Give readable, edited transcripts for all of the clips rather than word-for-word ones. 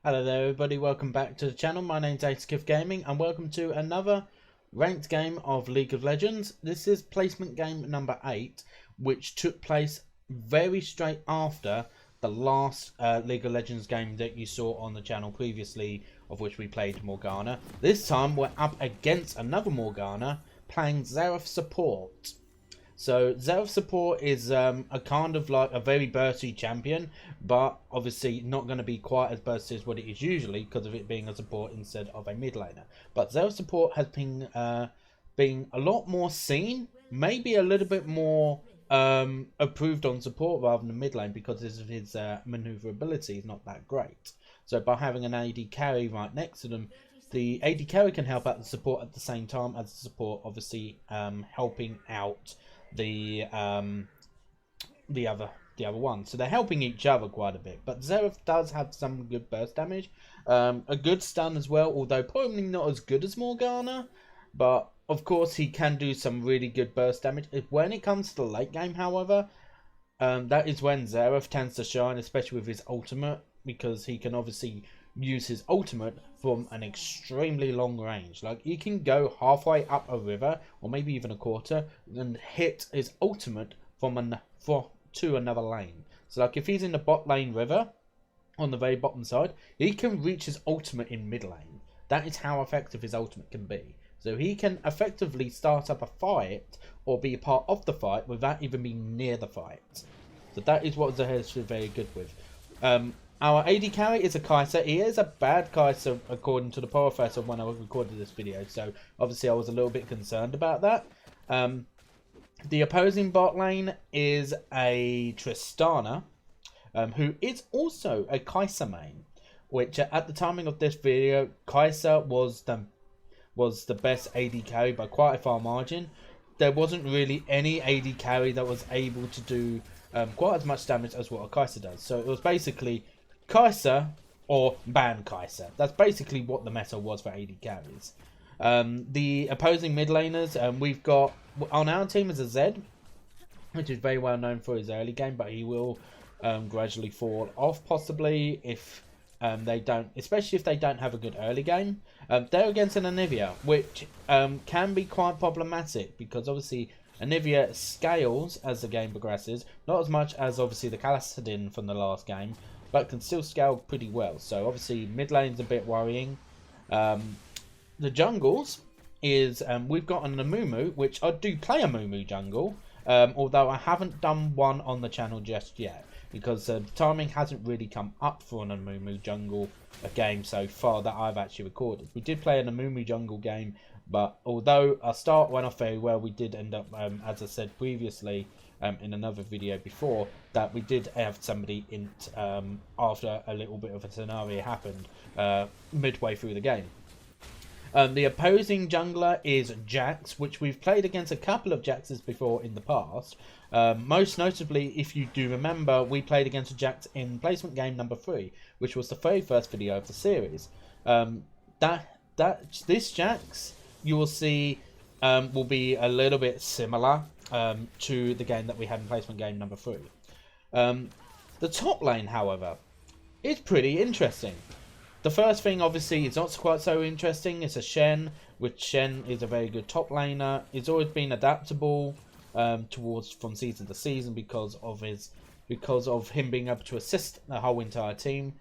Hello there everybody, welcome back to the channel. My name's Aceikith Gaming and welcome to another ranked game of League of Legends. This is placement game number 8, which took place very straight after the last League of Legends game that you saw on the channel previously, of which we played Morgana. This time we're up against another Morgana playing Xerath support. So Xerath support is a kind of like a very bursty champion, but obviously not going to be quite as bursty as what it is usually because of it being a support instead of a mid laner. But Xerath support has been a lot more seen, maybe a little bit more approved on support rather than mid lane because of his maneuverability is not that great. So by having an AD carry right next to them, the AD carry can help out the support at the same time as the support obviously helping out the other one. So they're helping each other quite a bit. But Xerath does have some good burst damage, a good stun as well, although probably not as good as Morgana. But of course he can do some really good burst damage. When it comes to the late game, however, that is when Xerath tends to shine, especially with his ultimate, because he can obviously use his ultimate from an extremely long range. Like, he can go halfway up a river or maybe even a quarter and hit his ultimate to another lane. So like if he's in the bot lane river on the very bottom side, he can reach his ultimate in mid lane. That is how effective his ultimate can be. So he can effectively start up a fight or be a part of the fight without even being near the fight. So that is what Xerath is very good with. Our AD carry is a Kai'Sa. He is a bad Kai'Sa according to the professor when I recorded this video. So obviously I was a little bit concerned about that. The opposing bot lane is a Tristana, who is also a Kai'Sa main. Which at the timing of this video, Kai'Sa was the best AD carry by quite a far margin. There wasn't really any AD carry that was able to do quite as much damage as what a Kai'Sa does. So it was basically Kai'Sa or ban Kai'Sa. That's basically what the meta was for AD carries. The opposing mid laners, we've got on our team is a Zed, which is very well known for his early game, but he will gradually fall off possibly if they don't, especially if they don't have a good early game. They're against an NVIDIA, which can be quite problematic because obviously NVIDIA scales as the game progresses, not as much as obviously the Calasadin from the last game, but can still scale pretty well. So obviously mid lane's a bit worrying. The jungles is we've got an Amumu, which I do play a Amumu jungle, although I haven't done one on the channel just yet because the timing hasn't really come up for an Amumu jungle game so far that I've actually recorded. We did play an Amumu jungle game, but although our start went off very well, we did end up, as I said previously in another video before, that we did have somebody in after a little bit of a scenario happened midway through the game. The opposing jungler is Jax, which we've played against a couple of Jaxes before in the past. Most notably, if you do remember, we played against a Jax in placement game number 3, which was the very first video of the series. This Jax, you will see, will be a little bit similar to the game that we had in placement game number 3. The top lane, however, is pretty interesting. The first thing, obviously, is not quite so interesting. It's a Shen, which Shen is a very good top laner. He's always been adaptable from season to season because of him being able to assist the whole entire team.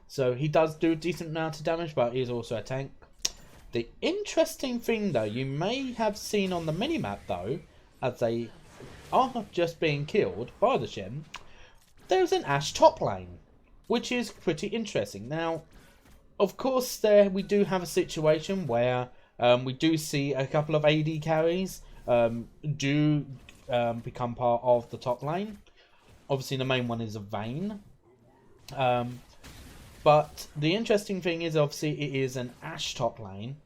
So he does do a decent amount of damage, but he's also a tank. The interesting thing, though, you may have seen on the minimap, though, as they are just being killed by the Shen, there's an Ashe top lane, which is pretty interesting. Now, of course, there we do have a situation where we do see a couple of AD carries become part of the top lane. Obviously, the main one is a Vayne. But the interesting thing is, obviously, it is an Ashe top lane.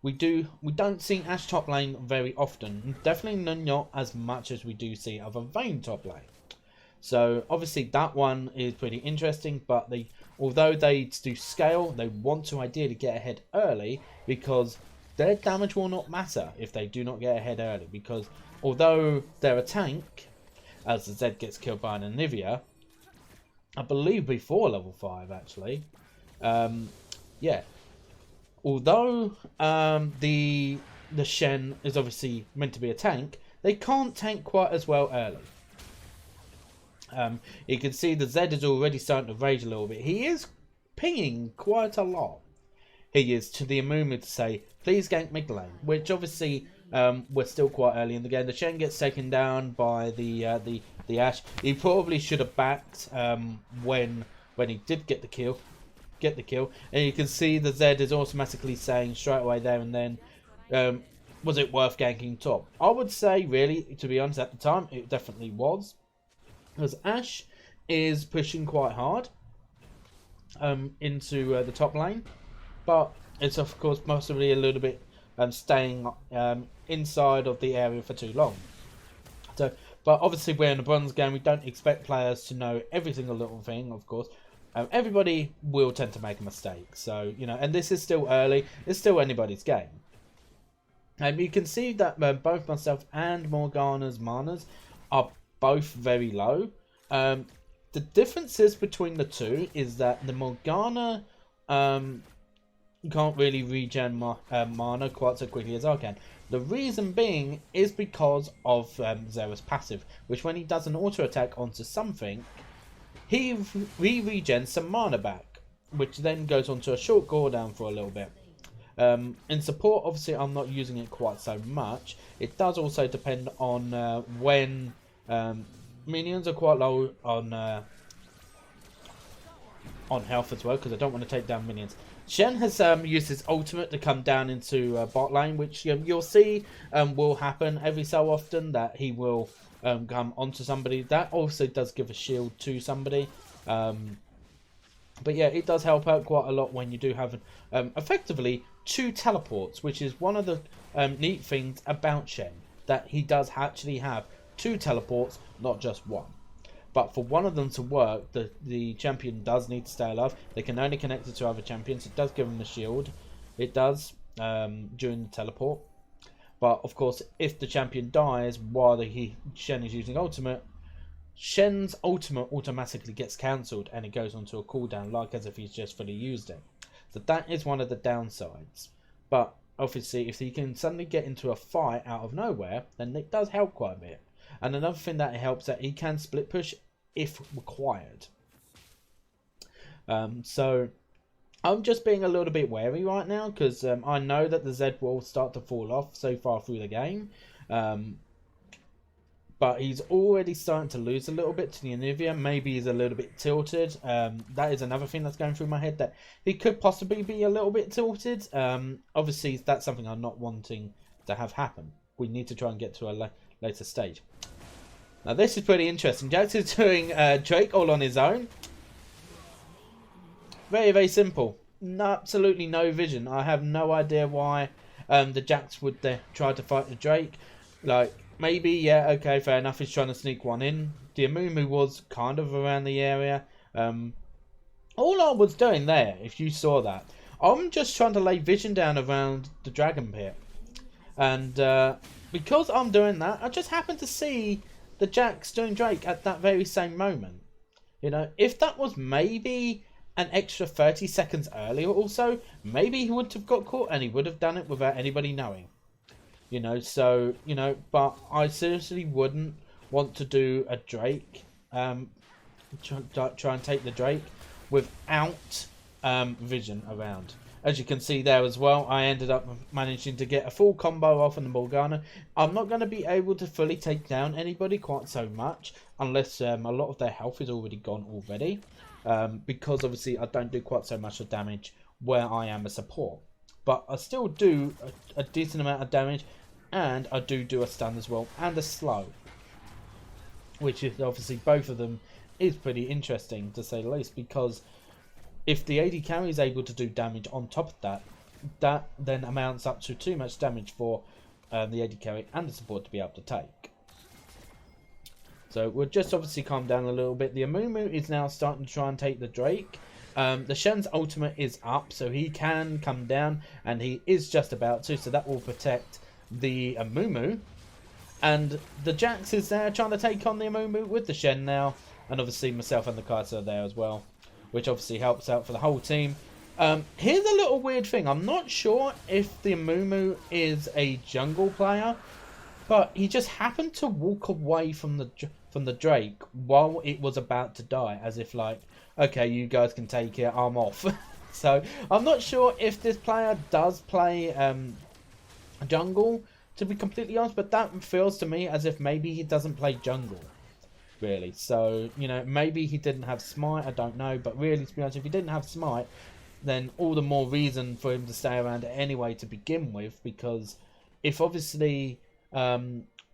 We don't see Ashe top lane very often. Definitely not as much as we do see of a Vayne top lane. So obviously that one is pretty interesting, but although they do scale, they want to ideally get ahead early because their damage will not matter if they do not get ahead early. Because although they're a tank, as the Zed gets killed by an NVIDIA, I believe before level 5 actually. Yeah. Although the Shen is obviously meant to be a tank, they can't tank quite as well early. You can see the Zed is already starting to rage a little bit. He is pinging quite a lot. He is to the Amumu to say, please gank mid lane, which obviously we're still quite early in the game. The Shen gets taken down by the Ashe. He probably should have backed when he did get the kill. And you can see the Zed is automatically saying straight away there and then, was it worth ganking top? I would say, really, to be honest, at the time, it definitely was. Because Ashe is pushing quite hard into the top lane. But it's, of course, possibly a little bit staying inside of the area for too long. So, but obviously, we're in a bronze game. We don't expect players to know every single little thing, of course. Everybody will tend to make a mistake. So, you know, and this is still early. It's still anybody's game. You can see that both myself and Morgana's manas are both very low. The differences between the two is that the Morgana can't really regen mana quite so quickly as I can. The reason being is because of Xerath's passive, which when he does an auto attack onto something, he regens some mana back, which then goes onto a short cooldown for a little bit. In support, obviously, I'm not using it quite so much. It does also depend on when minions are quite low on health as well, because I don't want to take down minions. Shen has used his ultimate to come down into bot lane, which you'll see will happen every so often, that he will come onto somebody. That also does give a shield to somebody. But yeah, it does help out quite a lot when you do have effectively 2 teleports, which is one of the neat things about Shen, that he does actually have 2 teleports, not just one. But for one of them to work, the champion does need to stay alive. They can only connect it to other champions. It does give them the shield. It does during the teleport. But of course, if the champion dies while Shen is using ultimate, Shen's ultimate automatically gets cancelled and it goes onto a cooldown, like as if he's just fully used it. So that is one of the downsides. But obviously, if he can suddenly get into a fight out of nowhere, then it does help quite a bit. And another thing that it helps, that he can split push if required. So I'm just being a little bit wary right now, because I know that the Zed will start to fall off so far through the game. But he's already starting to lose a little bit to the NVIDIA. Maybe he's a little bit tilted. That is another thing that's going through my head, that he could possibly be a little bit tilted. Obviously, that's something I'm not wanting to have happen. We need to try and get to a later stage. Now, this is pretty interesting. Jax is doing Drake all on his own. Very, very simple. No, absolutely no vision. I have no idea why the Jax would try to fight the Drake. Like, maybe, yeah, okay, fair enough. He's trying to sneak one in. The Amumu was kind of around the area. All I was doing there, if you saw that, I'm just trying to lay vision down around the Dragon Pit. And because I'm doing that, I just happen to see the Jax doing Drake at that very same moment. You know, if that was maybe an extra 30 seconds earlier also, maybe he wouldn't have got caught and he would have done it without anybody knowing. You know, so, you know, but I seriously wouldn't want to do a Drake, try and take the Drake without vision around. As you can see there as well, I ended up managing to get a full combo off on the Morgana. I'm not going to be able to fully take down anybody quite so much, unless a lot of their health is already gone already. Because obviously I don't do quite so much of damage where I am a support. But I still do a decent amount of damage, and I do a stun as well, and a slow. Which is obviously, both of them is pretty interesting to say the least, because if the AD carry is able to do damage on top of that, that then amounts up to too much damage for the AD carry and the support to be able to take. So we'll just obviously calm down a little bit. The Amumu is now starting to try and take the Drake. The Shen's ultimate is up, so he can come down, and he is just about to, so that will protect the Amumu. And the Jax is there trying to take on the Amumu with the Shen now. and obviously myself and the Kaiser are there as well, which obviously helps out for the whole team. Here's a little weird thing. I'm not sure if the Amumu is a jungle player, but he just happened to walk away from the Drake while it was about to die, as if like, okay, you guys can take it, I'm off. So I'm not sure if this player does play jungle, to be completely honest, but that feels to me as if maybe he doesn't play jungle, really. So, you know, maybe he didn't have smite, I don't know, but really, to be honest, if he didn't have smite, then all the more reason for him to stay around anyway to begin with, because if obviously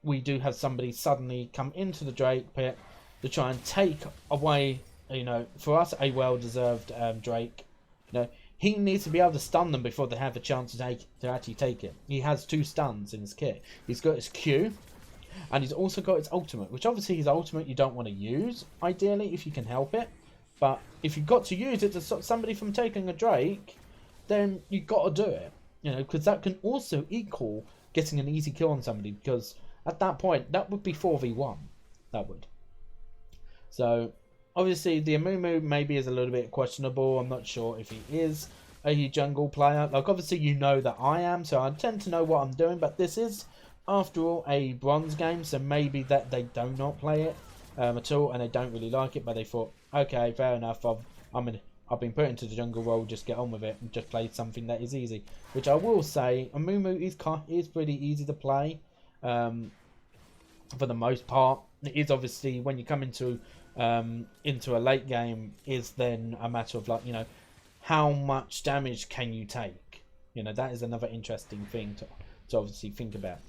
we do have somebody suddenly come into the Drake pit to try and take away, you know, for us, a well-deserved Drake, you know, he needs to be able to stun them before they have a chance to actually take it. He has 2 stuns in his kit. He's got his Q, and he's also got his ultimate, which obviously his ultimate you don't want to use, ideally, if you can help it. But if you've got to use it to stop somebody from taking a Drake, then you've got to do it. You know, because that can also equal getting an easy kill on somebody, because at that point, that would be 4v1. That would. So, obviously, the Amumu maybe is a little bit questionable. I'm not sure if he is a jungle player. Like, obviously, you know that I am, so I tend to know what I'm doing. But this is, after all, a bronze game, so maybe that they do not play it at all, and they don't really like it. But they thought, okay, fair enough. I've been put into the jungle role. Just get on with it and just play something that is easy. Which I will say, Amumu is pretty easy to play, for the most part. It is obviously when you come into a late game, is then a matter of, like, you know, how much damage can you take? You know, that is another interesting thing to obviously think about.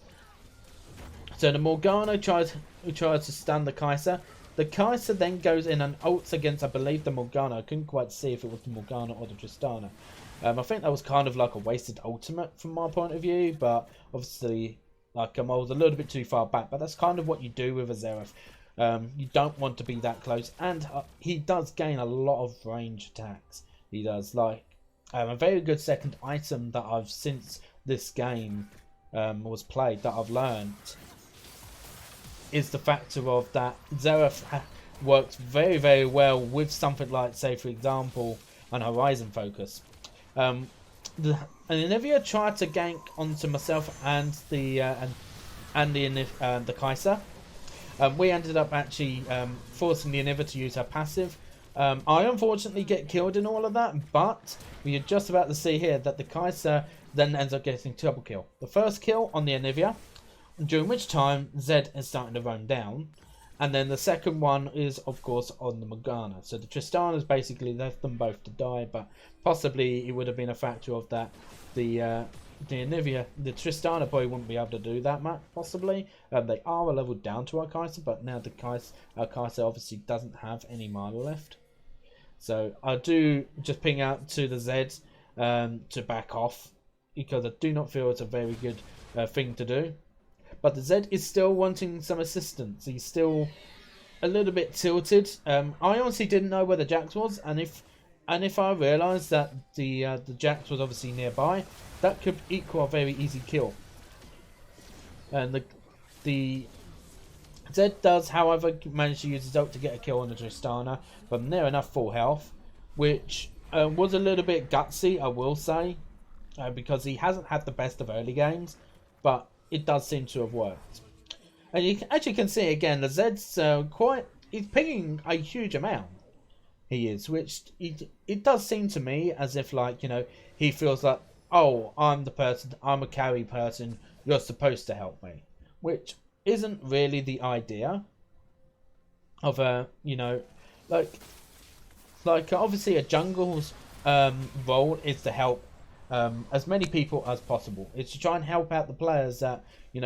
So the Morgana tries to stun the Kaiser. The Kaiser then goes in and ults against, I believe, the Morgana. I couldn't quite see if it was the Morgana or the Tristana. I think that was kind of like a wasted ultimate from my point of view, but obviously, like, I was a little bit too far back. But that's kind of what you do with a Xerath. You don't want to be that close, and he does gain a lot of range attacks. He does, like, a very good second item that I've, since this game was played, that I've learned, is the factor of that Xerath works very, very well with something like, say, for example, an Horizon focus. And NVIDIA tried to gank onto myself and the Kaiser. We ended up actually forcing the NVIDIA to use her passive. I unfortunately get killed in all of that, but we are just about to see here that the Kaiser then ends up getting double kill. The first kill on the NVIDIA, during which time Zed is starting to roam down, and then the second one is, of course, on the Morgana. So the Tristana's basically left them both to die, but possibly it would have been a factor of that the NVIDIA, the Tristana probably wouldn't be able to do that much, possibly. They are a level down to our Kaiser, but now the Kaiser obviously doesn't have any mana left. So I do just ping out to the Zed to back off, because I do not feel it's a very good thing to do. But the Zed is still wanting some assistance. He's still a little bit tilted. I honestly didn't know where the Jax was, and if I realised that the Jax was obviously nearby, that could equal a very easy kill. And the Zed does, however, manage to use his ult to get a kill on the Tristana from near enough full health, which was a little bit gutsy, I will say, because he hasn't had the best of early games, but it does seem to have worked. And you actually can see again, the Zed's he's pinging a huge amount. He is, which it does seem to me as if, like, you know, he feels like, oh, I'm the person, I'm a carry person, you're supposed to help me. Which isn't really the idea of a, you know, like obviously a jungle's role is to help as many people as possible. It's to try and help out the players that you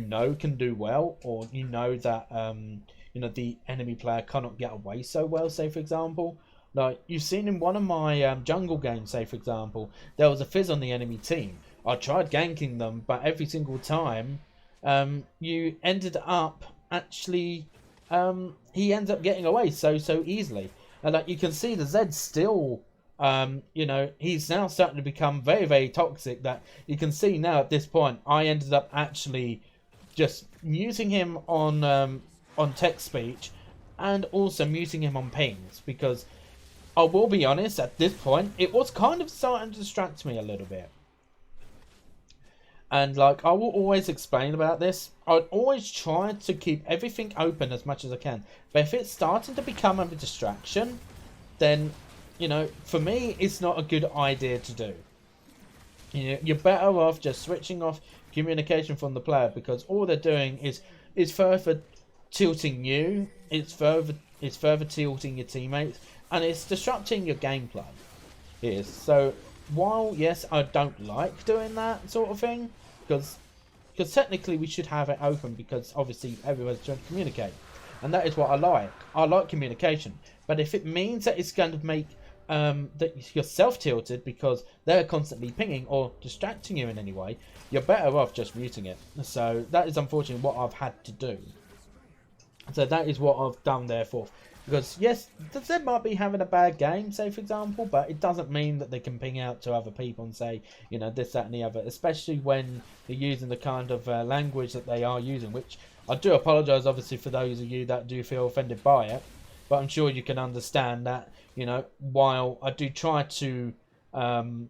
know can do well, or you know that the enemy player cannot get away so well. Say for example, like you've seen in one of my jungle games, say for example, there was a Fizz on the enemy team. I tried ganking them, but every single time you ended up actually he ends up getting away so easily. And like you can see, the Zed still he's now starting to become very, very toxic. That you can see now at this point, I ended up actually just using him on text speech and also muting him on pings, because I will be honest, at this point, it was kind of starting to distract me a little bit. And like, I will always explain about this. I'd always try to keep everything open as much as I can. But if it's starting to become a distraction, then, you know, for me, it's not a good idea to do. You know, you're better off just switching off communication from the player, because all they're doing is further tilting you. It's further tilting your teammates, and it's disrupting your gameplay. Yes. So while yes, I don't like doing that sort of thing, because technically we should have it open, because obviously everyone's trying to communicate, and that is what I like. I like communication, but if it means that it's going to make that you're self-tilted because they're constantly pinging or distracting you in any way, you're better off just muting it. So that is unfortunately what I've had to do. So that is what I've done therefore. Because yes, they might be having a bad game, say for example, but it doesn't mean that they can ping out to other people and say, you know, this, that and the other, especially when they're using the kind of language that they are using, which I do apologise obviously for those of you that do feel offended by it, but I'm sure you can understand that, you know, while I do try to cancel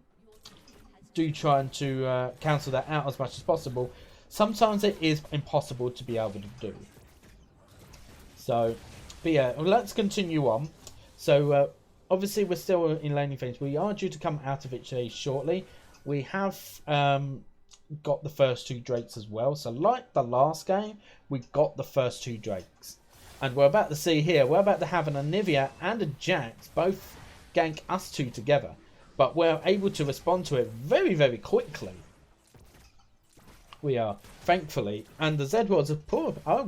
that out as much as possible, sometimes it is impossible to be able to do. So, but yeah, well, let's continue on. So, obviously we're still in laning things. We are due to come out of it shortly. We have got the first 2 drakes as well. So, like the last game, we got the first 2 drakes. And we're about to see here, we're about to have an NVIDIA and a Jax both gank us 2 together. But we're able to respond to it very, very quickly. We are, thankfully. And the Zed was a poor... I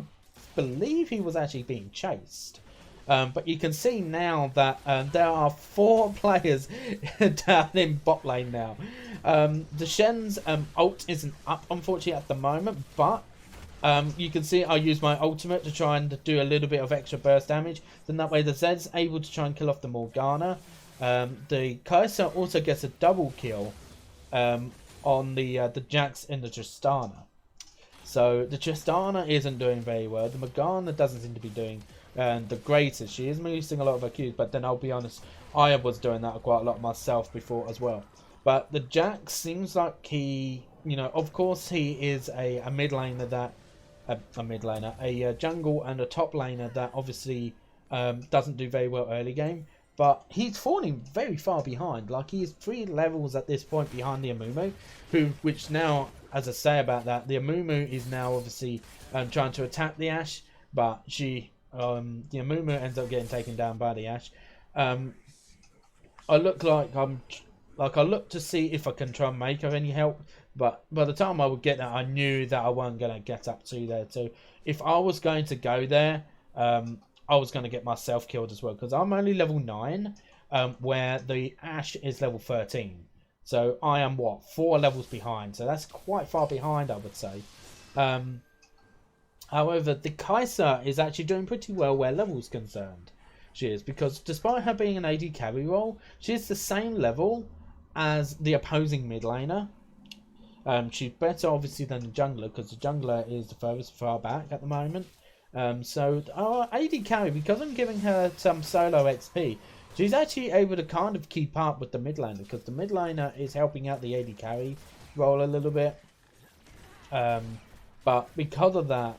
believe he was actually being chased. But you can see now that there are 4 players down in bot lane now. The Shen's ult isn't up, unfortunately, at the moment. But you can see I use my ultimate to try and do a little bit of extra burst damage. Then that way the Zed's able to try and kill off the Morgana. The Kai'Sa also gets a double kill on the Jax in the Tristana. So the Tristana isn't doing very well. The Morgana doesn't seem to be doing the greatest. She is missing a lot of her Qs, but then I'll be honest, I was doing that quite a lot myself before as well. But the Jax seems like he, you know, of course he is a mid laner that, a jungle and a top laner that obviously doesn't do very well early game. But he's falling very far behind. Like, he is 3 levels at this point behind the Amumu, which now, as I say about that, the Amumu is now obviously trying to attack the Ashe, but the Amumu ends up getting taken down by the Ashe. I look to see if I can try and make her any help, but by the time I would get that, I knew that I wasn't going to get up to there. So if I was going to go there, I was going to get myself killed as well, because I'm only level 9, where the Ashe is level 13. So I am, what, 4 levels behind. So that's quite far behind, I would say. However, the Kai'Sa is actually doing pretty well where level's concerned. She is, because despite her being an AD carry role, she is the same level as the opposing mid laner. She's better, obviously, than the jungler, because the jungler is the furthest far back at the moment. So our AD carry, because I'm giving her some solo XP, she's actually able to kind of keep up with the mid laner, because the mid laner is helping out the AD carry role a little bit. But because of that,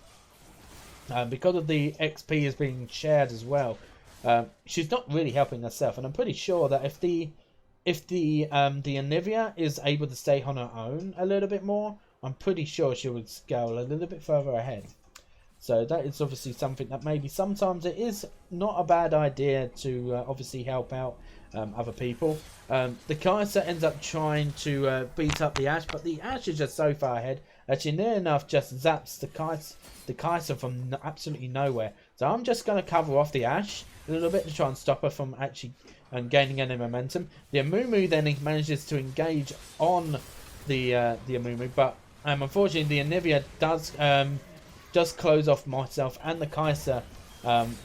because of the XP is being shared as well, she's not really helping herself. And I'm pretty sure that if the NVIDIA is able to stay on her own a little bit more, I'm pretty sure she would scale a little bit further ahead. So that is obviously something that maybe sometimes it is not a bad idea to obviously help out other people. The Kai'Sa ends up trying to beat up the Ashe, but the Ashe is just so far ahead that she near enough just zaps the Kai'Sa from absolutely nowhere. So I'm just going to cover off the Ashe a little bit to try and stop her from actually gaining any momentum. The Amumu then manages to engage on the Amumu, but unfortunately the NVIDIA does close off myself and the Kai'Sa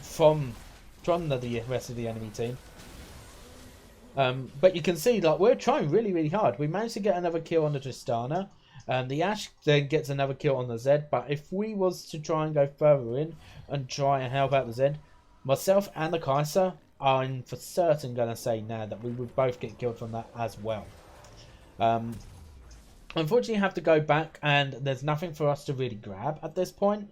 from the rest of the enemy team. But you can see, like, we're trying really, really hard. We managed to get another kill on the Tristana. The Ashe then gets another kill on the Zed. But if we was to try and go further in and try and help out the Zed, myself and the Kaiser, I'm for certain going to say now that we would both get killed from that as well. Unfortunately, I have to go back, and there's nothing for us to really grab at this point.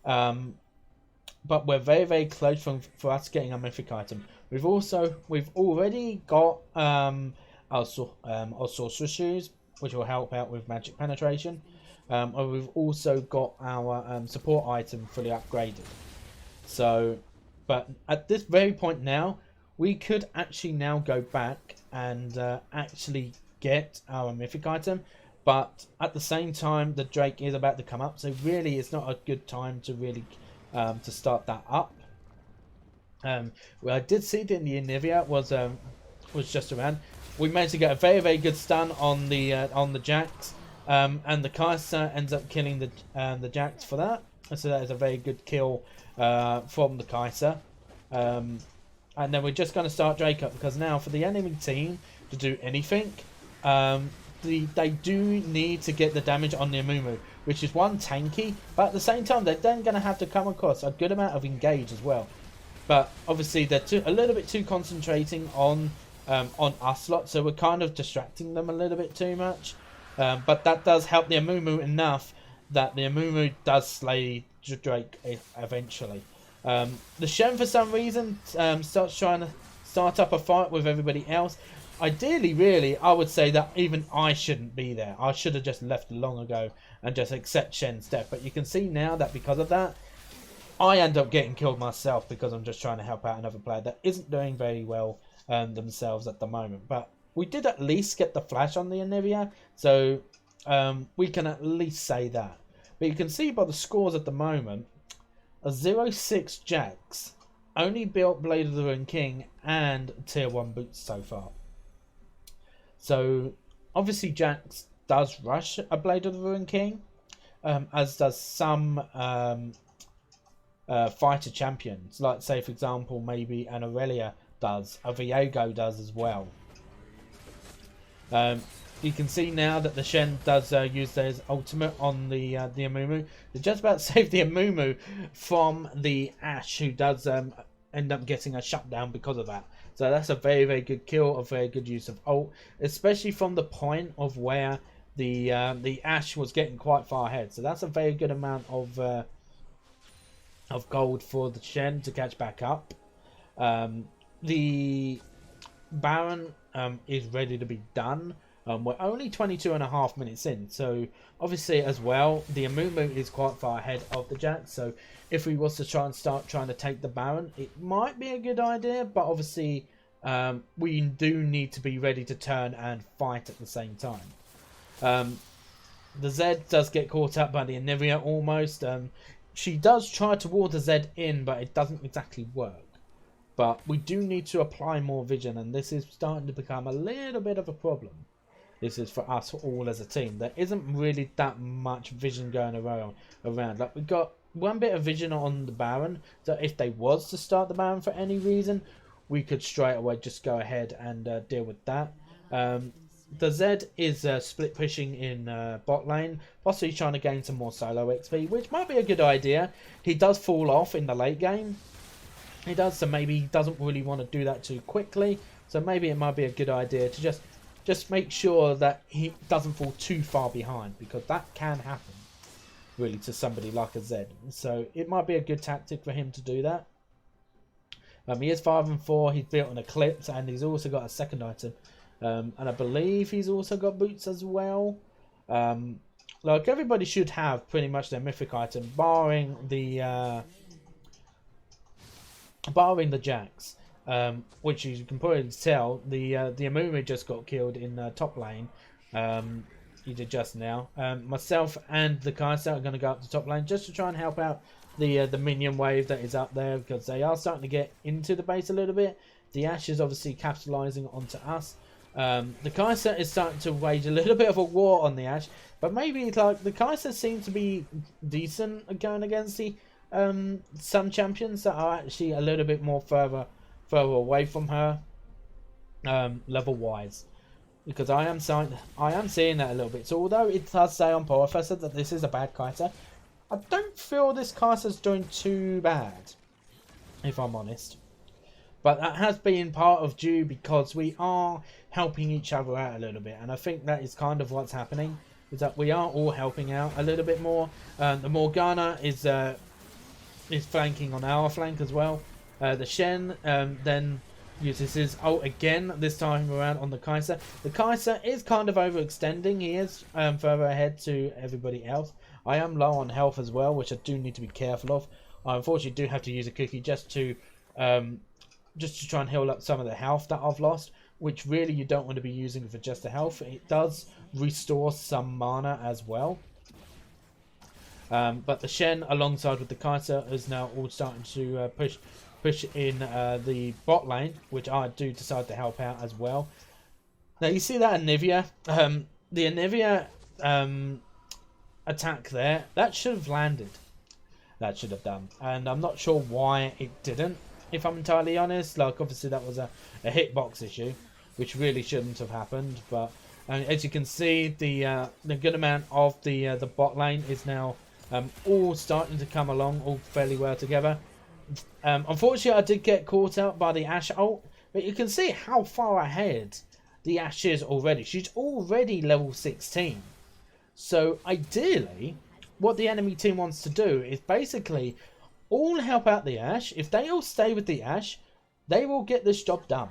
But we're very, very close for us getting a mythic item. We've already got our sorcerer shoes, which will help out with magic penetration. And we've also got our support item fully upgraded. So, but at this very point now, we could actually now go back and actually get our mythic item. But at the same time, the Drake is about to come up, so really it's not a good time to really to start that up. Well, I did see that the NVIDIA was just around. We managed to get a very, very good stun on the Jax, and the Kaiser ends up killing the Jax for that. So that is a very good kill from the Kaiser. And then we're just going to start Drake up, because now for the enemy team to do anything, they do need to get the damage on the Amumu, which is one tanky, but at the same time they're then going to have to come across a good amount of engage as well. But obviously they're a little bit too concentrating on us lot, so we're kind of distracting them a little bit too much. But that does help the Amumu enough that the Amumu does slay Drake eventually. The Shen, for some reason, starts trying to start up a fight with everybody else. Ideally, really, I would say that even I shouldn't be there. I should have just left long ago and just accept Shen's death. But you can see now that because of that, I end up getting killed myself, because I'm just trying to help out another player that isn't doing very well themselves at the moment. But we did at least get the flash on the NVIDIA, so we can at least say that. But you can see by the scores at the moment, a 0-6 Jax, only built Blade of the Ruined King and tier 1 boots so far. So obviously Jax does rush a Blade of the Ruined King, as does some fighter champions, like say for example maybe an Aurelia does, a Viego does as well. You can see now that the Shen does use their ultimate on the Amumu. They're just about to save the Amumu from the Ashe, who does end up getting a shutdown because of that. So that's a very, very good kill, a very good use of ult, especially from the point of where the Ashe was getting quite far ahead. So that's a very good amount of gold for the Shen to catch back up. The Baron is ready to be done. We're only 22.5 minutes in, so obviously as well the Amumu is quite far ahead of the Jax. So if we was to try and start trying to take the Baron, it might be a good idea, but obviously we do need to be ready to turn and fight at the same time. The Zed does get caught up by the NVIDIA almost. She does try to ward the Zed in, but it doesn't exactly work. But we do need to apply more vision, and this is starting to become a little bit of a problem. This is for us all as a team. There isn't really that much vision going around. Like, we've got one bit of vision on the Baron, so if they was to start the Baron for any reason, we could straight away just go ahead and deal with that. The Zed is split pushing in bot lane, possibly trying to gain some more solo XP, which might be a good idea. He does fall off in the late game. He does, so maybe he doesn't really want to do that too quickly. So maybe it might be a good idea to just make sure that he doesn't fall too far behind, because that can happen really to somebody like a Zed. So it might be a good tactic for him to do that. He is 5-4. He's built an Eclipse, and he's also got a second item. And I believe he's also got boots as well. Like, everybody should have pretty much their mythic item, barring the Jax, which you can probably tell the Amumu just got killed in top lane. He did just now. Myself and the Kaiser are going to go up to top lane just to try and help out the minion wave that is up there, because they are starting to get into the base a little bit. The Ashe is obviously capitalizing onto us. The Kaiser is starting to wage a little bit of a war on the Ashe, but maybe like the Kaiser seems to be decent at going against the some champions that are actually a little bit more further away from her level wise, because I am seeing that a little bit. So although it does say on Professor that this is a bad Kaiser, I don't feel this Kaiser's doing too bad. if I'm honest. But that has been part of due because we are helping each other out a little bit. And I think that is kind of what's happening. Is that we are all helping out a little bit more. The Morgana is flanking on our flank as well. The Shen then uses his ult again, this time around on the Kai'Sa. The Kai'Sa is kind of overextending. He is further ahead to everybody else. I am low on health as well, which I do need to be careful of. I unfortunately do have to use a cookie just to try and heal up some of the health that I've lost, which really you don't want to be using for just the health. It does restore some mana as well. But the Shen alongside with the Kai'Sa is now all starting to push in the bot lane, which I do decide to help out as well. Now you see that NVIDIA, the NVIDIA attack there, that should have landed. That should have done, and I'm not sure why it didn't, if I'm entirely honest. Like, obviously that was a hitbox issue, which really shouldn't have happened. But as you can see, the good amount of the bot lane is now all starting to come along all fairly well together. Unfortunately, I did get caught out by the Ashe ult, but you can see how far ahead the Ashe is already. She's already level 16. So ideally, what the enemy team wants to do is basically all help out the Ashe. If they all stay with the Ashe, they will get this job done.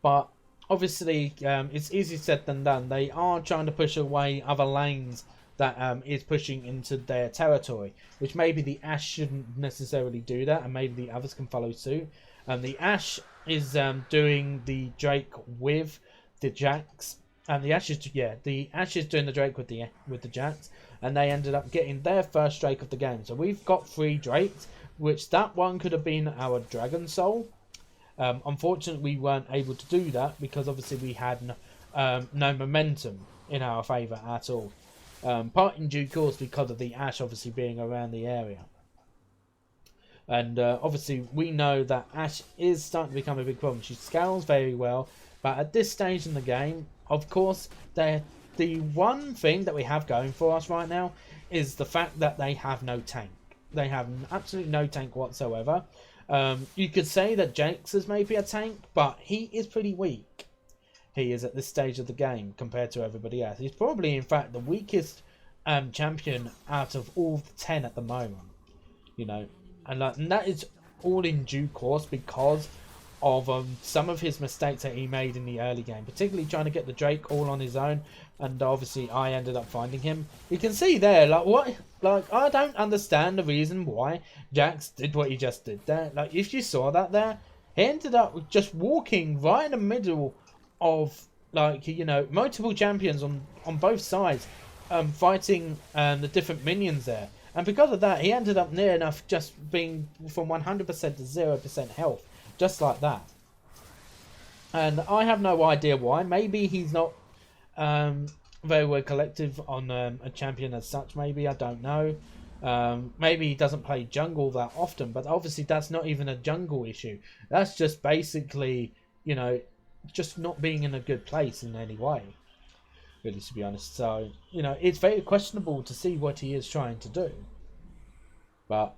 But obviously, it's easier said than done. They are trying to push away other lanes that is pushing into their territory, which maybe the Ashe shouldn't necessarily do that, and maybe the others can follow suit. The Ashe is doing the Drake with the Jax, and the Ashe is doing the Drake with the Jax, and they ended up getting their first Drake of the game. So we've got 3 Drakes, which that one could have been our Dragon Soul. Unfortunately, we weren't able to do that because obviously we had no momentum in our favour at all. Part in due course because of the Ashe obviously being around the area. And obviously we know that Ashe is starting to become a big problem. She scales very well, but at this stage in the game, of course, the one thing that we have going for us right now is the fact that they have no tank. They have absolutely no tank whatsoever. You could say that Jax is maybe a tank, but he is pretty weak. He is at this stage of the game compared to everybody else. He's probably, in fact, the weakest champion out of all 10 at the moment. You know, and that is all in due course because of some of his mistakes that he made in the early game, particularly trying to get the Drake all on his own, and obviously I ended up finding him. You can see there, I don't understand the reason why Jax did what he just did there. Like, if you saw that there, he ended up just walking right in the middle of, like, you know, multiple champions on both sides, fighting the different minions there. And because of that, he ended up near enough just being from 100% to 0% health. Just like that. And I have no idea why. Maybe he's not very well collective on a champion as such. Maybe, I don't know. Maybe he doesn't play jungle that often. But obviously that's not even a jungle issue. That's just basically, you know, just not being in a good place in any way. Really, to be honest. So, you know, it's very questionable to see what he is trying to do. But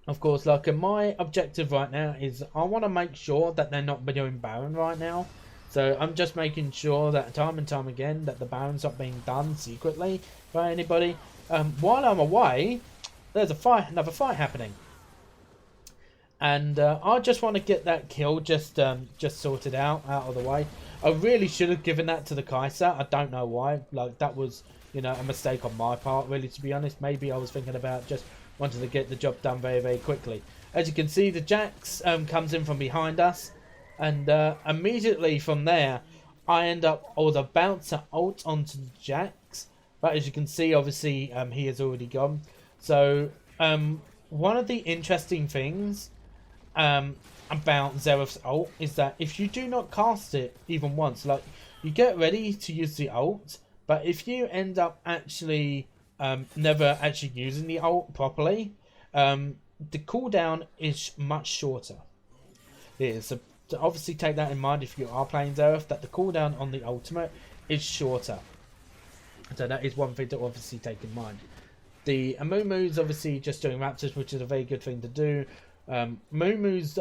of course, like, my objective right now is I want to make sure that they're not doing Baron right now. So I'm just making sure that time and time again that the Baron's not being done secretly by anybody. While I'm away, there's another fight happening. And I just want to get that kill just sorted out of the way. I really should have given that to the Kai'Sa. I don't know why. Like, that was, you know, a mistake on my part, really, to be honest. Maybe I was thinking about just wanted to get the job done very, very quickly. As you can see, the Jax comes in from behind us, and immediately from there, I end up about to ult onto the Jax. But as you can see, obviously, he has already gone. So one of the interesting things about Xerath's ult is that if you do not cast it even once, like, you get ready to use the ult, but if you end up actually never actually using the ult properly, the cooldown is much shorter. So to obviously take that in mind if you are playing Xerath, that the cooldown on the ultimate is shorter. So that is one thing to obviously take in mind. The Amumu's obviously just doing Raptors, which is a very good thing to do. Mumu's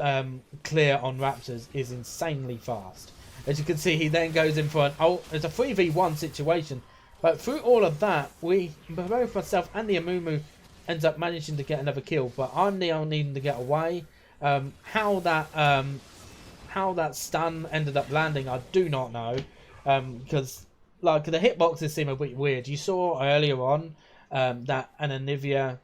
clear on Raptors is insanely fast. As you can see, he then goes in for it's a 3v1 situation. But through all of that, both myself and the Amumu ends up managing to get another kill. But I'm the only needing to get away. How that stun ended up landing, I do not know. Because like the hitboxes seem a bit weird. You saw earlier on that an NVIDIA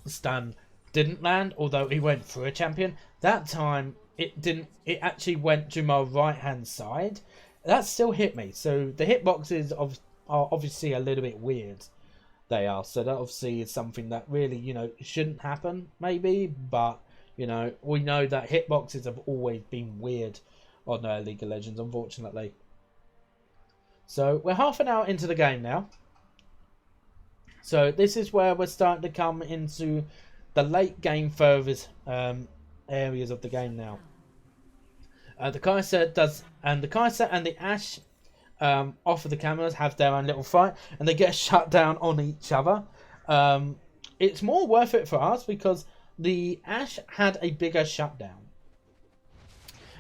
stun didn't land, although he went through a champion. That time it didn't. It actually went to my right hand side. That still hit me. So the hitboxes are obviously a little bit weird. They are. So that obviously is something that really, you know, shouldn't happen maybe. But, you know, we know that hitboxes have always been weird on League of Legends, unfortunately. So we're half an hour into the game now. So this is where we're starting to come into the late game furthest areas of the game now. The Kai'Sa and the Ashe off of the cameras have their own little fight, and they get shut down on each other. It's more worth it for us because the Ashe had a bigger shutdown.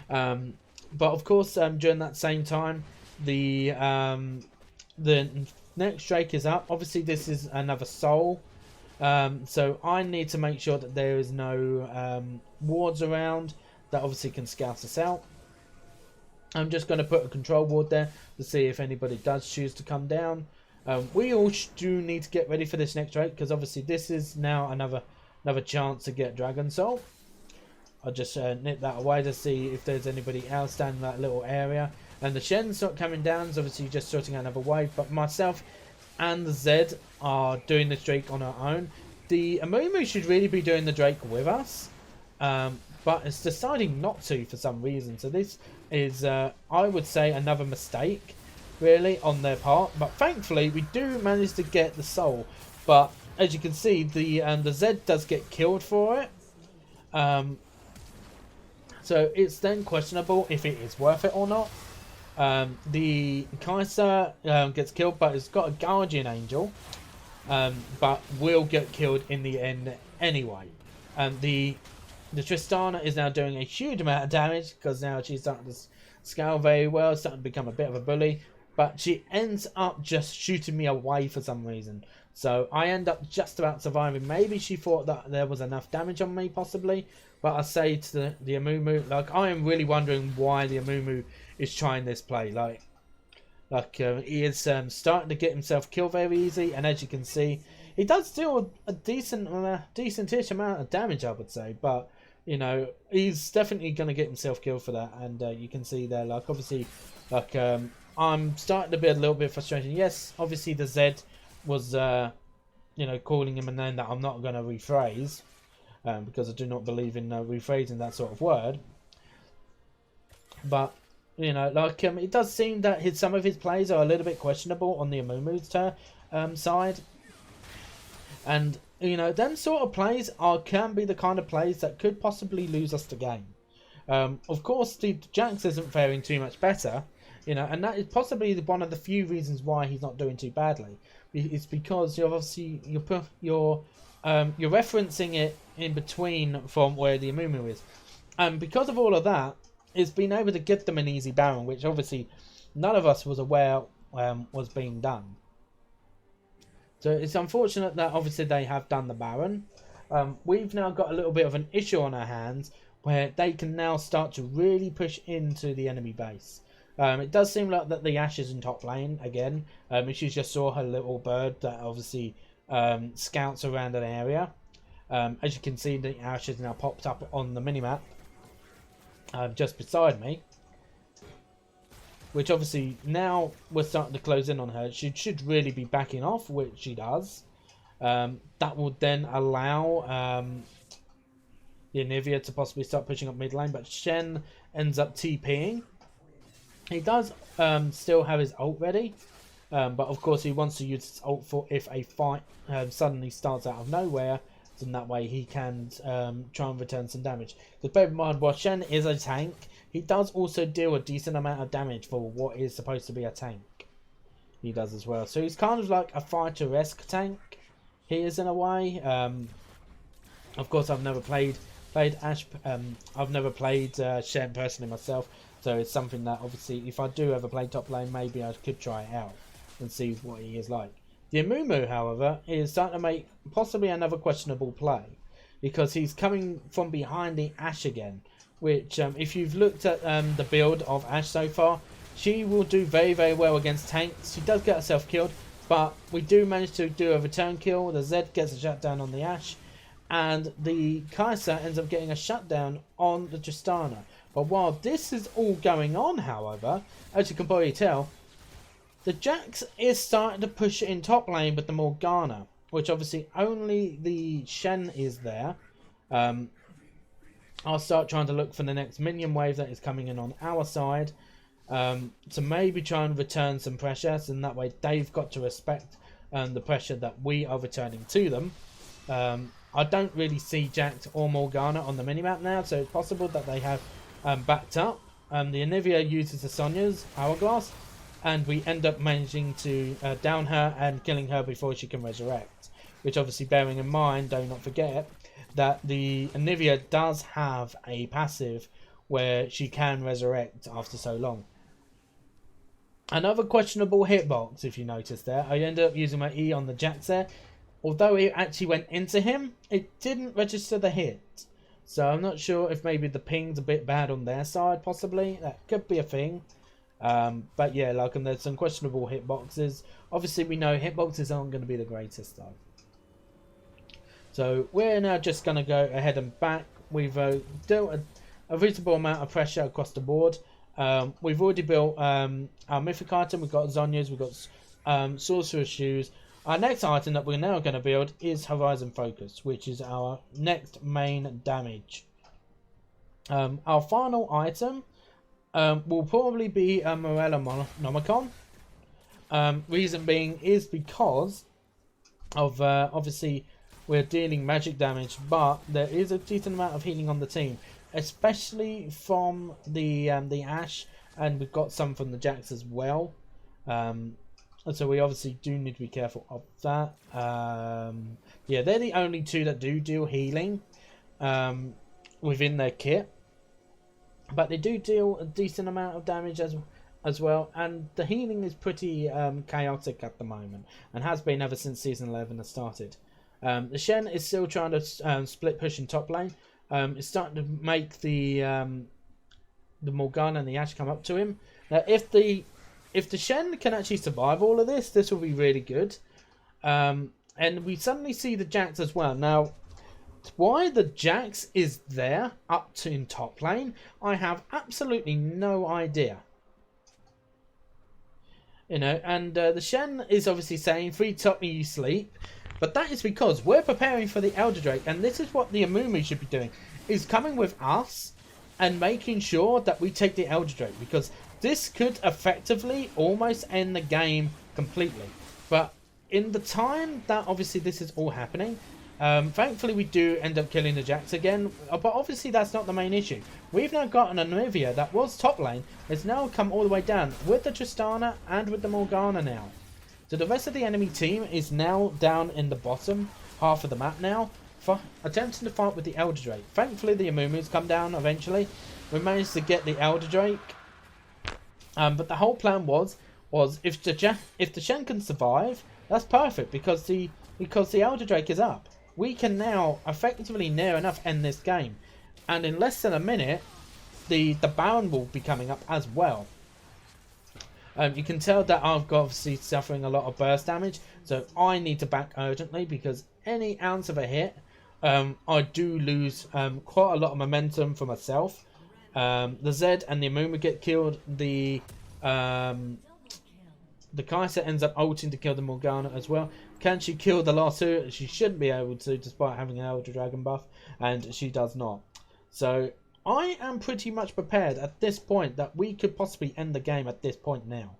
But of course, during that same time, the next Drake is up. Obviously, this is another soul. So I need to make sure that there is no wards around that obviously can scout us out. I'm just going to put a control ward there to see if anybody does choose to come down. We all do need to get ready for this next Drake because obviously this is now another chance to get Dragon Soul. I'll just nip that away to see if there's anybody else down in that little area. And the Shen's not coming down, so obviously just sorting out another wave. But myself and the Zed are doing this Drake on our own. The Amumu should really be doing the Drake with us. But it's deciding not to for some reason. So this is, I would say, another mistake, really, on their part. But thankfully, we do manage to get the soul. But as you can see, the Zed does get killed for it. So it's then questionable if it is worth it or not. The Kai'Sa gets killed, but it's got a Guardian Angel. But will get killed in the end anyway. The Tristana is now doing a huge amount of damage because now she's starting to scale very well, starting to become a bit of a bully. But she ends up just shooting me away for some reason. So I end up just about surviving. Maybe she thought that there was enough damage on me, possibly. But I say to the Amumu, like, I am really wondering why the Amumu is trying this play. He is starting to get himself killed very easy. And as you can see, he does deal a decentish amount of damage, I would say. But, you know, he's definitely going to get himself killed for that. And you can see there, like, obviously, like, I'm starting to be a little bit frustrated. Yes, obviously the Zed was, you know, calling him a name that I'm not going to rephrase. Because I do not believe in rephrasing that sort of word. But, you know, like, it does seem that some of his plays are a little bit questionable on the Amumu's side. And, you know, them sort of plays can be the kind of plays that could possibly lose us the game. Of course, the Jax isn't faring too much better, you know, and that is possibly one of the few reasons why he's not doing too badly. It's because you're obviously you're referencing it in between from where the Amumu is, and because of all of that, it's been able to get them an easy Baron, which obviously none of us was aware was being done. So it's unfortunate that obviously they have done the Baron. We've now got a little bit of an issue on our hands where they can now start to really push into the enemy base. It does seem like that the Ashe is in top lane again. She just saw her little bird that obviously scouts around an area. As you can see, the Ashe has now popped up on the minimap just beside me. Which obviously now we're starting to close in on her. She should really be backing off, which she does. That will then allow the NVIDIA to possibly start pushing up mid lane. But Shen ends up TPing. He does still have his ult ready. But of course he wants to use his ult for if a fight suddenly starts out of nowhere. And that way he can try and return some damage. Because bear in mind, while Shen is a tank, he does also deal a decent amount of damage for what is supposed to be a tank. He does as well. So he's kind of like a fighter-esque tank. peers in a way. Of course, I've never played Ashe. I've never played Shen personally myself, so it's something that obviously, if I do ever play top lane, maybe I could try it out and see what he is like. The Amumu, however, is starting to make possibly another questionable play, because he's coming from behind the Ashe again, which if you've looked at the build of Ashe so far, she will do very, very well against tanks. She does get herself killed, but we do manage to do a return kill. The Zed gets a shutdown on the Ashe, and the Kai'Sa ends up getting a shutdown on the Tristana. But while this is all going on, however, as you can probably tell, the Jax is starting to push in top lane with the Morgana, which obviously only the Shen is there. I'll start trying to look for the next minion wave that is coming in on our side, to maybe try and return some pressure, so in that way they've got to respect the pressure that we are returning to them. I don't really see Jax or Morgana on the minimap now, so it's possible that they have backed up. The NVIDIA uses the Sonya's Hourglass, and we end up managing to down her and killing her before she can resurrect. Which obviously, bearing in mind, do not forget that the NVIDIA does have a passive where she can resurrect after so long. Another questionable hitbox, if you notice there. I ended up using my E on the Jax there. Although it actually went into him, it didn't register the hit. So I'm not sure if maybe the ping's a bit bad on their side, possibly. That could be a thing. But yeah, like, and there's some questionable hitboxes. Obviously, we know hitboxes aren't going to be the greatest, though. So we're now just going to go ahead and back. We've dealt a reasonable amount of pressure across the board. We've already built our mythic item. We've got Zonya's, we've got Sorcerer's Shoes. Our next item that we're now going to build is Horizon Focus, which is our next main damage. Our final item will probably be a Morella Nomicon. Reason being is because of obviously we're dealing magic damage, but there is a decent amount of healing on the team, especially from the Ashe, and we've got some from the Jax as well. So we obviously do need to be careful of that. Yeah, they're the only two that do deal healing within their kit, but they do deal a decent amount of damage as well, and the healing is pretty chaotic at the moment, and has been ever since Season 11 has started. The Shen is still trying to split push in top lane. It's starting to make the Morgana and the Ashe come up to him. Now, if the Shen can actually survive all of this will be really good. And we suddenly see the Jax as well. Now, why the Jax is there up to in top lane, I have absolutely no idea. You know, and the Shen is obviously saying, "Free top me, you sleep." But that is because we're preparing for the Elder Drake, and this is what the Amumu should be doing, is coming with us and making sure that we take the Elder Drake, because this could effectively almost end the game completely. But in the time that obviously this is all happening, thankfully we do end up killing the Jax again, but obviously that's not the main issue. We've now got an Anivia that was top lane, it's now come all the way down with the Tristana and with the Morgana now. So the rest of the enemy team is now down in the bottom half of the map now, attempting to fight with the Elder Drake. Thankfully the Amumu's come down eventually. We managed to get the Elder Drake. But the whole plan was if the Shen can survive, that's perfect, because the Elder Drake is up. We can now effectively near enough end this game, and in less than a minute, the Baron will be coming up as well. You can tell that I've got obviously suffering a lot of burst damage, so I need to back urgently, because any ounce of a hit, I do lose quite a lot of momentum for myself. The Zed and the Amumu get killed. The Kai'Sa ends up ulting to kill the Morgana as well. Can she kill the last two? She shouldn't be able to, despite having an Elder Dragon buff, and she does not. So I am pretty much prepared at this point that we could possibly end the game at this point now.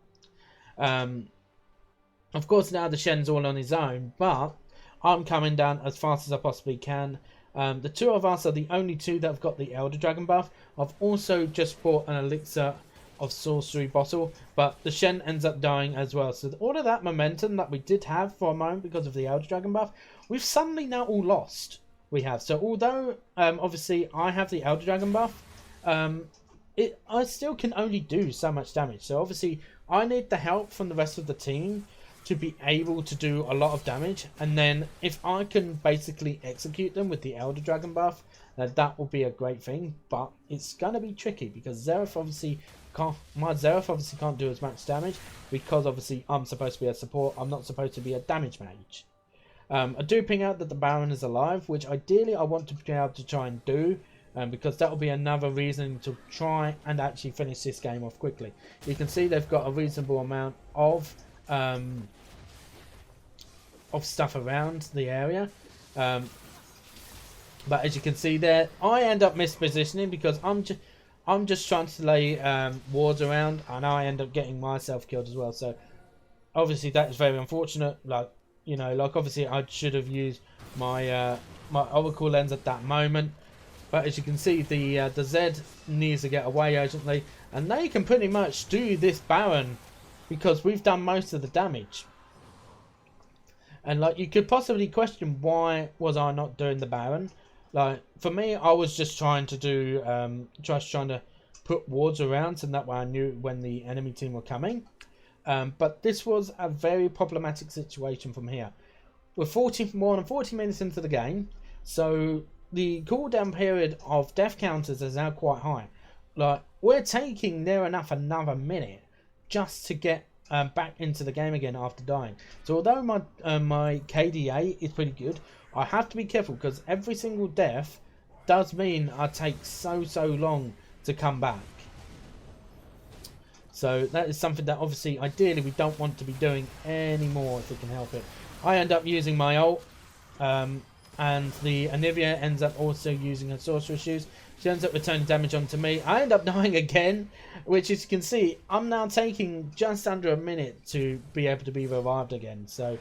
Of course, now the Shen's all on his own, but I'm coming down as fast as I possibly can. The two of us are the only two that have got the Elder Dragon buff. I've also just bought an elixir of sorcery bottle, but the Shen ends up dying as well. So all of that momentum that we did have for a moment because of the Elder Dragon buff, we've suddenly now all lost. We have. So although obviously I have the Elder Dragon buff, I still can only do so much damage. So obviously I need the help from the rest of the team to be able to do a lot of damage, and then if I can basically execute them with the Elder Dragon buff, that will be a great thing. But it's going to be tricky because Xerath obviously can't do as much damage, because obviously I'm supposed to be a support. I'm not supposed to be a damage mage. I do ping out that the Baron is alive, which ideally I want to be able to try and do, because that will be another reason to try and actually finish this game off quickly. You can see they've got a reasonable amount of stuff around the area, but as you can see there, I end up mispositioning because I'm just trying to lay wards around, and I end up getting myself killed as well. So obviously that is very unfortunate. Like, you know, like obviously I should have used my my Oracle lens at that moment, but as you can see, the Zed needs to get away urgently, and they can pretty much do this Baron because we've done most of the damage. And like, you could possibly question, why was I not doing the Baron? Like, for me, I was just trying to do trying to put wards around, so that way I knew when the enemy team were coming. But this was a very problematic situation from here. We're more than 40 minutes into the game, so the cooldown period of death counters is now quite high. Like, we're taking near enough another minute just to get back into the game again after dying. So although my KDA is pretty good, I have to be careful because every single death does mean I take so long to come back. So that is something that obviously ideally we don't want to be doing anymore if we can help it. I end up using my ult, and the NVIDIA ends up also using her sorcerer's shoes. She ends up returning damage onto me. I end up dying again, which, as you can see, I'm now taking just under a minute to be able to be revived again. So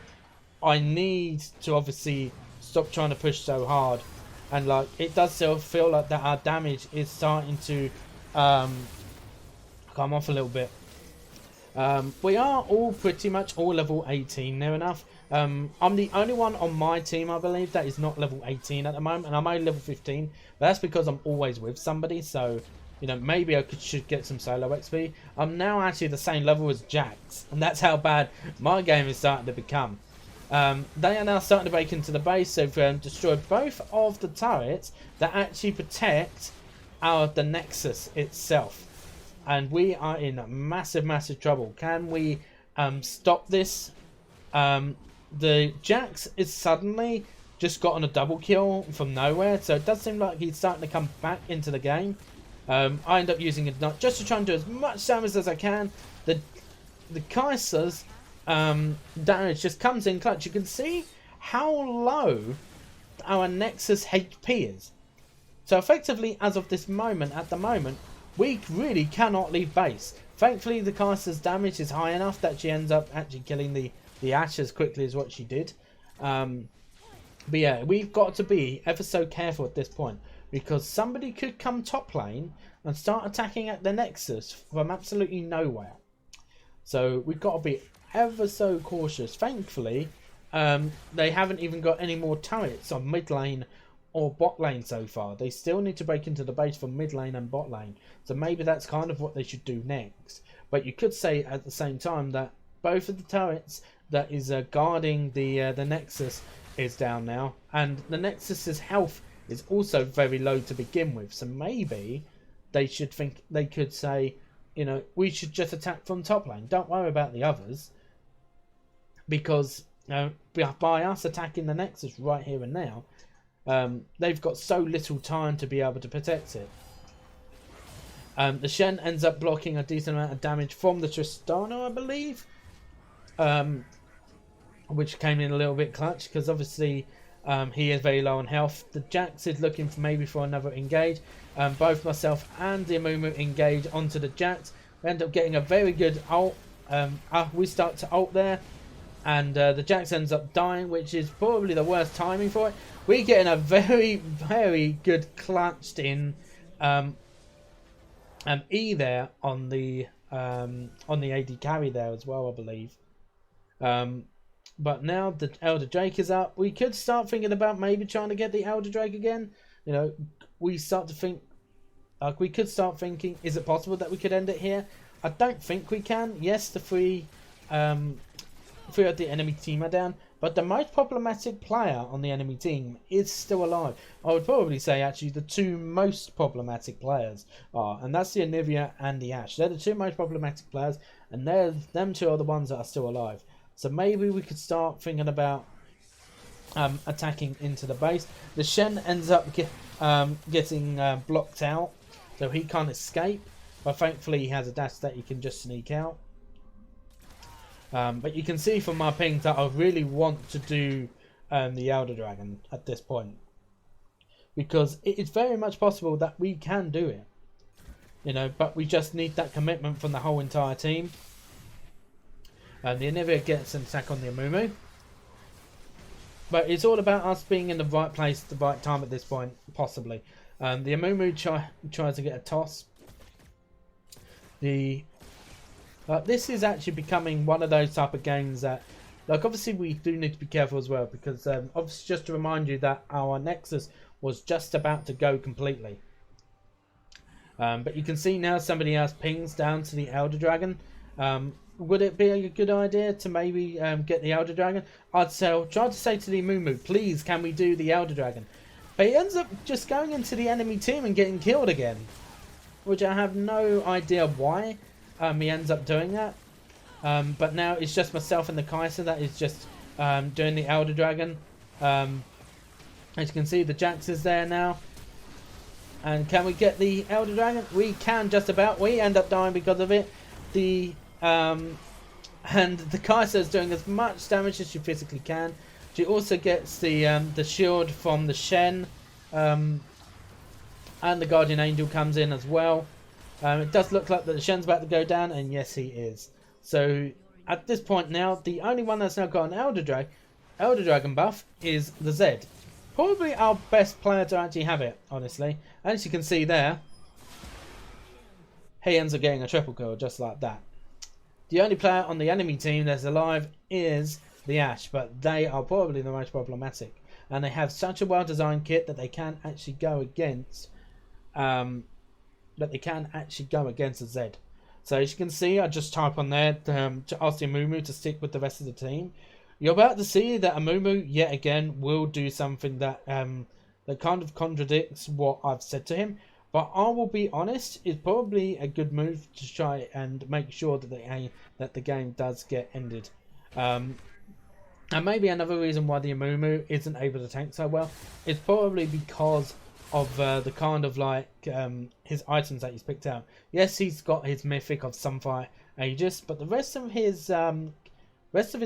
I need to obviously stop trying to push so hard. And like, it does still feel like that our damage is starting to come off a little bit. We are all pretty much all level 18 near enough. I'm the only one on my team, I believe, that is not level 18 at the moment, and I'm only level 15, but that's because I'm always with somebody. So, you know, maybe I should get some solo XP. I'm now actually the same level as Jax, and that's how bad my game is starting to become. They are now starting to break into the base. So they've destroyed both of the turrets that actually protect the Nexus itself, and we are in massive trouble. Can we stop this? The Jax is suddenly just gotten a double kill from nowhere, so it does seem like he's starting to come back into the game. I end up using a nut just to try and do as much damage as I can. The Kaiser's damage just comes in clutch. You can see how low our Nexus HP is. So effectively, as of this moment, at the moment, we really cannot leave base. Thankfully, the Kaiser's damage is high enough that she ends up actually killing the Ashe as quickly as what she did. But yeah, we've got to be ever so careful at this point, because somebody could come top lane and start attacking at the Nexus from absolutely nowhere. So we've got to be ever so cautious. Thankfully, they haven't even got any more turrets on mid lane or bot lane so far. They still need to break into the base from mid lane and bot lane. So maybe that's kind of what they should do next. But you could say at the same time that both of the turrets that is guarding the Nexus is down now, and the Nexus's health is also very low to begin with. So maybe they could say, you know, we should just attack from top lane. Don't worry about the others, because by us attacking the Nexus right here and now, they've got so little time to be able to protect it. The Shen ends up blocking a decent amount of damage from the Tristana, I believe, which came in a little bit clutch, because obviously he is very low on health. The Jax is looking for another engage. Both myself and the Amumu engage onto the Jax. We end up getting a very good ult. We start to ult there, and the Jax ends up dying, which is probably the worst timing for it. We're getting a very good clutched in E there on the AD carry there as well, I believe. But now the Elder Drake is up. We could start thinking about maybe trying to get the Elder Drake again. You know, we start to think, like, we could start thinking, is it possible that we could end it here? I don't think we can. Yes, the three of the enemy team are down, but the most problematic player on the enemy team is still alive. I would probably say actually the two most problematic players are, and that's the NVIDIA and the Ashe. They're the two most problematic players, and them two are the ones that are still alive. So maybe we could start thinking about attacking into the base. The Shen ends up getting blocked out, so he can't escape. But thankfully he has a dash that he can just sneak out. But you can see from my ping that I really want to do the Elder Dragon at this point, because it is very much possible that we can do it, you know, but we just need that commitment from the whole entire team. The NVIDIA gets an attack on the Amumu, but it's all about us being in the right place at the right time at this point, possibly. The Amumu tries to get a toss. This is actually becoming one of those type of games that, like, obviously we do need to be careful as well, because obviously just to remind you that our Nexus was just about to go completely. But you can see now somebody else pings down to the Elder Dragon. Would it be a good idea to maybe get the Elder Dragon? I'd say, try to say to the Mumu, please, can we do the Elder Dragon? But he ends up just going into the enemy team and getting killed again, which I have no idea why he ends up doing that. But now it's just myself and the Kaiser that is just doing the Elder Dragon. As you can see, the Jax is there now. And can we get the Elder Dragon? We can, just about. We end up dying because of it. And the Kaiser is doing as much damage as she physically can. She also gets the shield from the Shen. And the Guardian Angel comes in as well. It does look like that the Shen's about to go down, and yes, he is. So at this point now, the only one that's now got an Elder Dragon buff is the Zed. Probably our best player to actually have it, honestly. And as you can see there, he ends up getting a triple kill just like that. The only player on the enemy team that's alive is the Ashe, but they are probably the most problematic. And they have such a well-designed kit that they can actually go against the Zed. So as you can see, I just type on there to ask the Amumu to stick with the rest of the team. You're about to see that Amumu yet again will do something that that kind of contradicts what I've said to him. But I will be honest, it's probably a good move to try and make sure that the game does get ended. And maybe another reason why the Amumu isn't able to tank so well is probably because of the kind of like his items that he's picked out. Yes, he's got his mythic of Sunfire Aegis, but the rest of his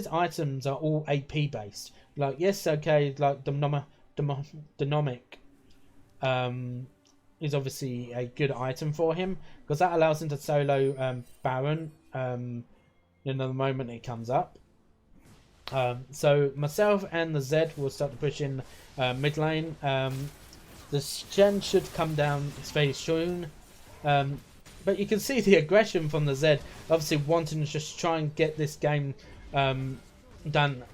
items are all AP based. Like, yes, okay, like Dynamic is obviously a good item for him, because that allows him to solo Baron in the moment it comes up. So myself and the Zed will start to push in mid lane. The Shen should come down very soon. But you can see the aggression from the Zed, obviously wanting to just try and get this game done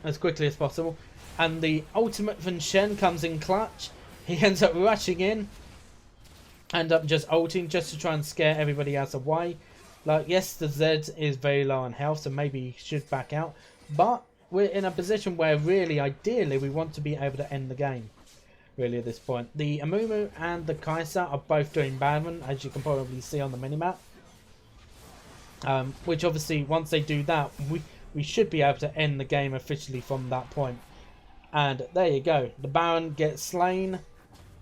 as quickly as possible. And the ultimate from Shen comes in clutch. He ends up rushing in, end up just ulting just to try and scare everybody else away. Like, yes, the Zed is very low on health, so maybe he should back out. But we're in a position where really, ideally, we want to be able to end the game. Really, at this point, the Amumu and the Kaiser are both doing Baron, as you can probably see on the minimap. Which obviously, once they do that, we should be able to end the game officially from that point. And there you go, the Baron gets slain.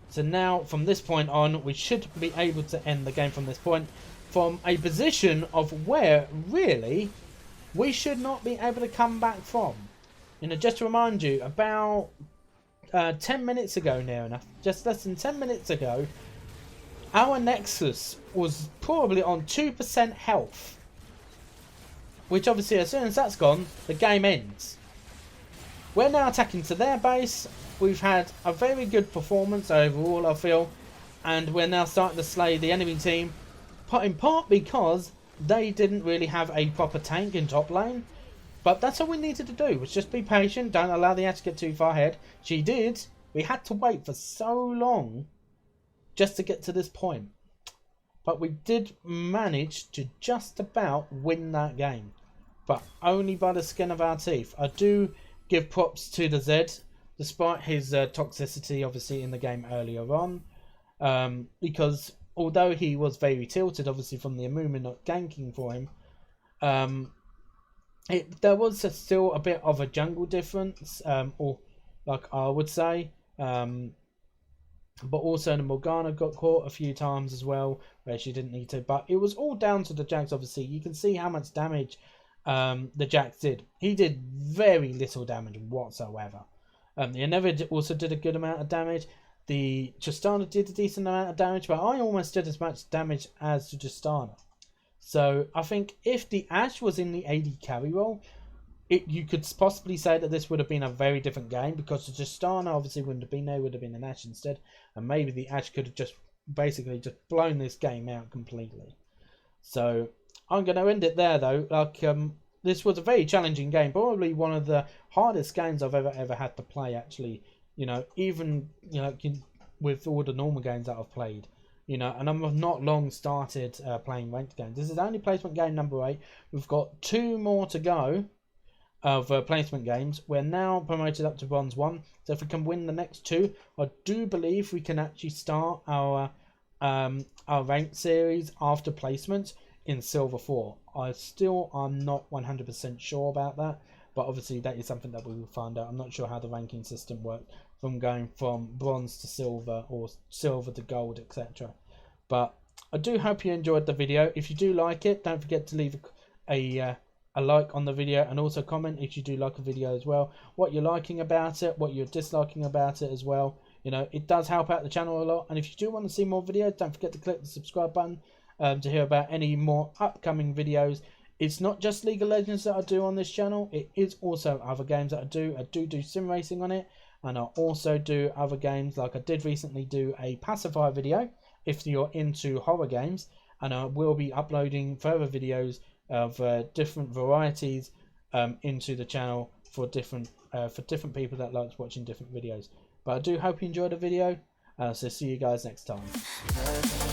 So now, from this point on, we should be able to end the game from this point, from a position of where really we should not be able to come back from. You know, just to remind you, about 10 minutes ago, near enough, just less than 10 minutes ago, our Nexus was probably on 2% health, which obviously as soon as that's gone, the game ends. We're now attacking to their base. We've had a very good performance overall, I feel, and we're now starting to slay the enemy team. in part because they didn't really have a proper tank in top lane. But that's all we needed to do, was just be patient, don't allow the Ashe to get too far ahead. She did. We had to wait for so long just to get to this point. But we did manage to just about win that game. But only by the skin of our teeth. I do give props to the Zed, despite his toxicity obviously in the game earlier on. Because although he was very tilted obviously from the Amumu not ganking for him, there was still a bit of a jungle difference, or like I would say. But also the Morgana got caught a few times as well, where she didn't need to. But it was all down to the Jax, obviously. You can see how much damage the Jax did. He did very little damage whatsoever. The Enevy also did a good amount of damage. The Tristana did a decent amount of damage, but I almost did as much damage as the Tristana. So I think if the Ashe was in the AD carry role, you could possibly say that this would have been a very different game, because the Tristana obviously wouldn't have been there, would have been an Ashe instead, and maybe the Ashe could have just basically just blown this game out completely. So I'm going to end it there though. Like this was a very challenging game, probably one of the hardest games I've ever had to play actually. You know, even with all the normal games that I've played. You know, and I've not long started playing ranked games. This is only placement game number 8. We've got 2 more to go of placement games. We're now promoted up to bronze 1. So if we can win the next 2, I do believe we can actually start our ranked series after placement in silver 4. I'm not 100% sure about that, but obviously that is something that we will find out. I'm not sure how the ranking system works, from going from bronze to silver or silver to gold, etc. But I do hope you enjoyed the video. If you do like it, don't forget to leave a like on the video, and also comment if you do like a video as well, what you're liking about it, what you're disliking about it as well. You know, it does help out the channel a lot. And if you do want to see more videos, don't forget to click the subscribe button to hear about any more upcoming videos. It's not just League of Legends that I do on this channel, it is also other games that I do. I do sim racing on it, and I also do other games, like I did recently do a pacifier video if you're into horror games, and I will be uploading further videos of different varieties into the channel for different people that like watching different videos. But I do hope you enjoyed the video, so see you guys next time.